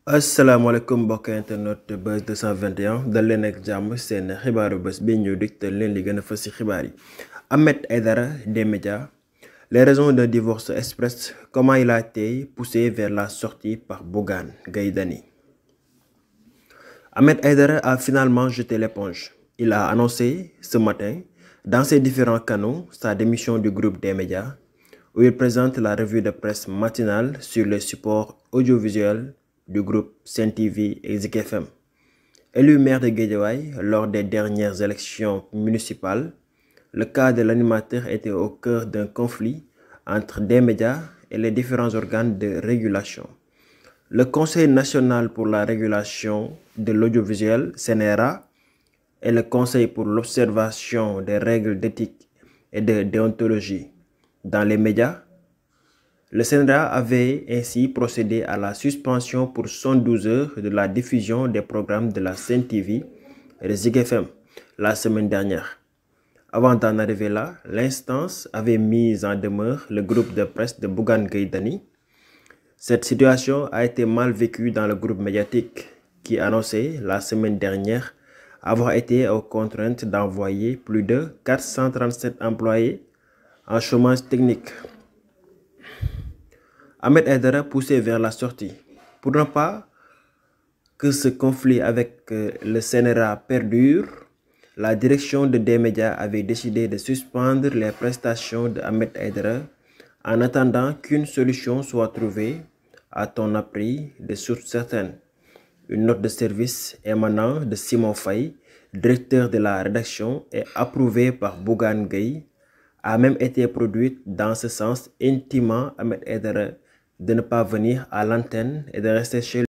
asalaamaaleykum mbokk internet Buzz 221 dal leen ak jàmm seen xibaaru bés bi ñu digtal leen li gën a fës ci xibaar yi. Ahmed Aïdara des médias, les raisons d'un divorce express, comment il a été poussé vers la sortie par Bougane Gueye Dany. Ahmed Aïdara a finalement jeté l'éponge. Il a annoncé ce matin dans ses différents canaux sa démission du groupe des médias, où il présente la revue de presse matinale sur les supports audiovisuels du groupe Sen TV et Zik FM. Élu maire de Guédiawaye lors des dernières élections municipales, le cas de l'animateur était au cœur d'un conflit entre des médias et les différents organes de régulation. Le Conseil national pour la régulation de l'audiovisuel, CNRA, et le Conseil pour l'observation des règles d'éthique et de déontologie dans les médias, le CNRA avait ainsi procédé à la suspension pour 112 heures de la diffusion des programmes de la Sen TV et de Zik FM la semaine dernière. Avant d'en arriver là, l'instance avait mis en demeure le groupe de presse de Bougane Gueye Dany. Cette situation a été mal vécue dans le groupe médiatique qui annonçait la semaine dernière avoir été aux contraintes d'envoyer plus de 437 employés en chômage technique. Ahmed Aïdara poussé vers la sortie. Pour ne pas que ce conflit avec le CNRA perdure, la direction des médias avait décidé de suspendre les prestations d'Ahmed Aïdara en attendant qu'une solution soit trouvée, a-t-on appris de sources certaines. Une note de service émanant de Simon Faye, directeur de la rédaction et approuvée par Bougane Gueye, a même été produite dans ce sens, intimant Ahmed Aïdara de ne pas venir à l'antenne et de rester chez lui.